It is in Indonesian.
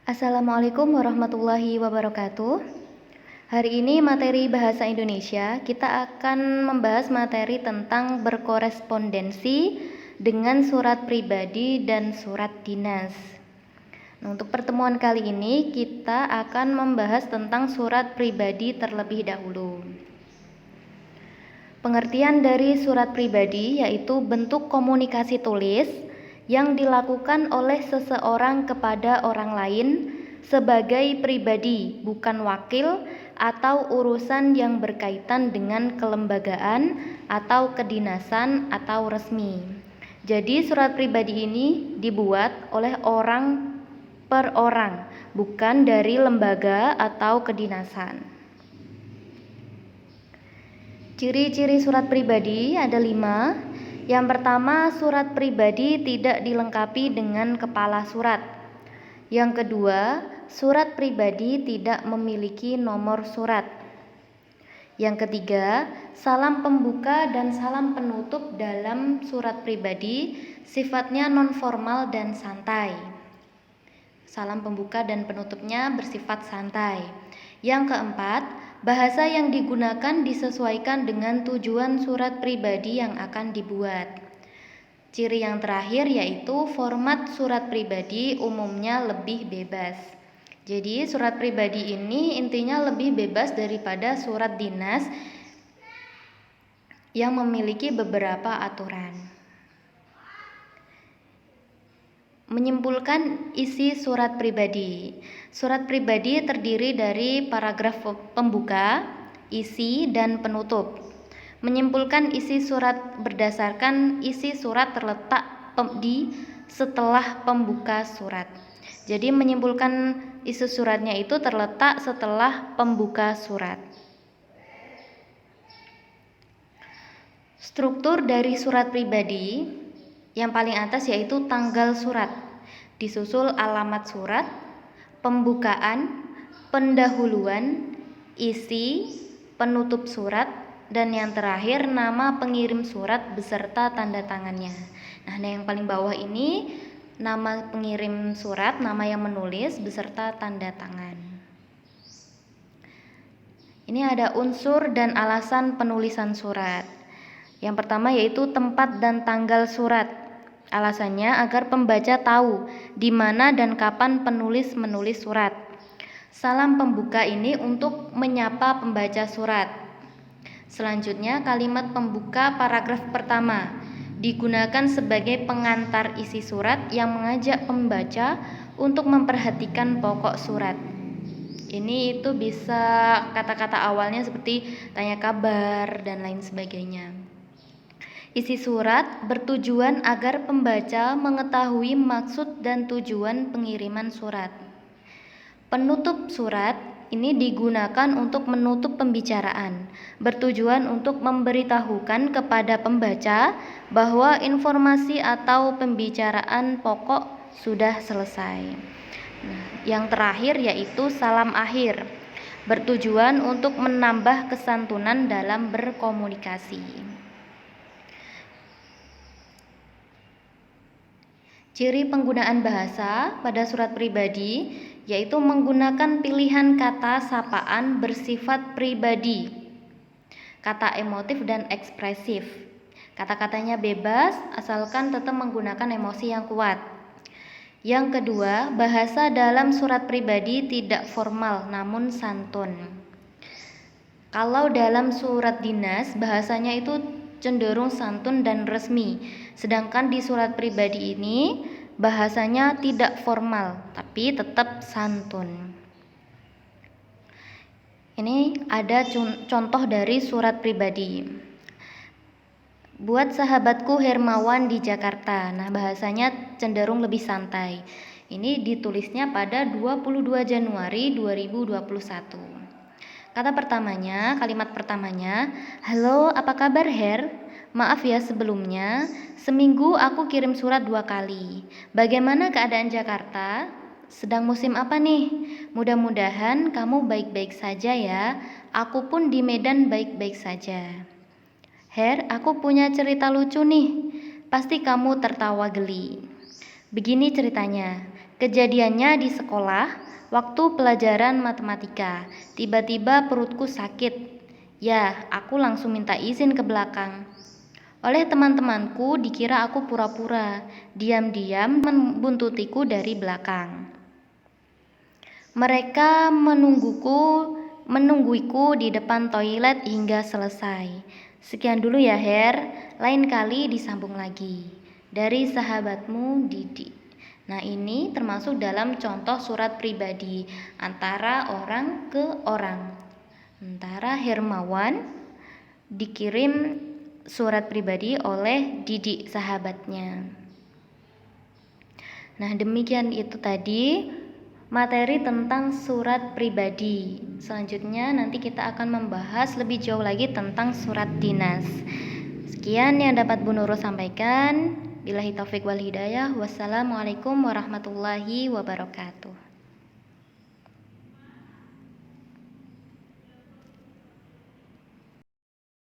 Assalamualaikum warahmatullahi wabarakatuh. Hari ini materi bahasa Indonesia kita akan membahas materi tentang berkorespondensi dengan surat pribadi dan surat dinas. Untuk pertemuan kali ini kita akan membahas tentang surat pribadi terlebih dahulu. Pengertian dari surat pribadi yaitu bentuk komunikasi tulis yang dilakukan oleh seseorang kepada orang lain sebagai pribadi, bukan wakil atau urusan yang berkaitan dengan kelembagaan atau kedinasan atau resmi. Jadi surat pribadi ini dibuat oleh orang per orang, bukan dari lembaga atau kedinasan. Ciri-ciri surat pribadi ada 5. Yang pertama, surat pribadi tidak dilengkapi dengan kepala surat. Yang kedua, surat pribadi tidak memiliki nomor surat. Yang ketiga, salam pembuka dan salam penutup dalam surat pribadi sifatnya non-formal dan santai. Salam pembuka dan penutupnya bersifat santai. Yang keempat, bahasa yang digunakan disesuaikan dengan tujuan surat pribadi yang akan dibuat. Ciri yang terakhir yaitu format surat pribadi umumnya lebih bebas. Jadi surat pribadi ini intinya lebih bebas daripada surat dinas yang memiliki beberapa aturan. Menyimpulkan isi surat pribadi. Surat pribadi terdiri dari paragraf pembuka, isi, dan penutup. Menyimpulkan isi surat berdasarkan isi surat terletak di setelah pembuka surat. Jadi menyimpulkan isi suratnya itu terletak setelah pembuka surat. Struktur dari surat pribadi yang paling atas yaitu tanggal surat, disusul alamat surat, pembukaan, pendahuluan, isi, penutup surat, dan yang terakhir nama pengirim surat beserta tanda tangannya. Nah, yang paling bawah ini nama pengirim surat, nama yang menulis beserta tanda tangan. Ini ada unsur dan alasan penulisan surat. Yang pertama yaitu tempat dan tanggal surat. Alasannya agar pembaca tahu di mana dan kapan penulis menulis surat. Salam pembuka ini untuk menyapa pembaca surat. Selanjutnya kalimat pembuka paragraf pertama digunakan sebagai pengantar isi surat yang mengajak pembaca untuk memperhatikan pokok surat. Ini itu bisa kata-kata awalnya seperti tanya kabar dan lain sebagainya. Isi surat bertujuan agar pembaca mengetahui maksud dan tujuan pengiriman surat. Penutup surat ini digunakan untuk menutup pembicaraan, bertujuan untuk memberitahukan kepada pembaca bahwa informasi atau pembicaraan pokok sudah selesai. Yang terakhir yaitu salam akhir, bertujuan untuk menambah kesantunan dalam berkomunikasi. Ciri penggunaan bahasa pada surat pribadi yaitu menggunakan pilihan kata sapaan bersifat pribadi, kata emotif dan ekspresif. Kata-katanya bebas asalkan tetap menggunakan emosi yang kuat. Yang kedua, bahasa dalam surat pribadi tidak formal namun santun. Kalau dalam surat dinas bahasanya itu cenderung santun dan resmi, sedangkan di surat pribadi ini bahasanya tidak formal tapi tetap santun. Ini ada contoh dari surat pribadi. Buat sahabatku Hermawan di Jakarta. Nah, bahasanya cenderung lebih santai. Ini ditulisnya pada 22 Januari 2021. Kalimat pertamanya, halo, apa kabar Her? Maaf ya sebelumnya, seminggu aku kirim surat 2 kali. Bagaimana keadaan Jakarta? Sedang musim apa nih? Mudah-mudahan kamu baik-baik saja ya. Aku pun di Medan baik-baik saja. Her, aku punya cerita lucu nih. Pasti kamu tertawa geli. Begini ceritanya. Kejadiannya di sekolah, waktu pelajaran matematika. Tiba-tiba perutku sakit. Ya, aku langsung minta izin ke belakang. Oleh teman-temanku dikira aku pura-pura. Diam-diam membuntutiku dari belakang. Mereka menungguiku di depan toilet hingga selesai. Sekian dulu ya Her, lain kali disambung lagi. Dari sahabatmu Didi. Nah, ini termasuk dalam contoh surat pribadi antara orang ke orang. Antara Hermawan dikirim surat pribadi oleh Didi sahabatnya. Nah, demikian itu tadi materi tentang surat pribadi. Selanjutnya nanti kita akan membahas lebih jauh lagi tentang surat dinas. Sekian yang dapat Bu Nurul sampaikan. Billahi taufik wal hidayah. Wassalamualaikum warahmatullahi wabarakatuh.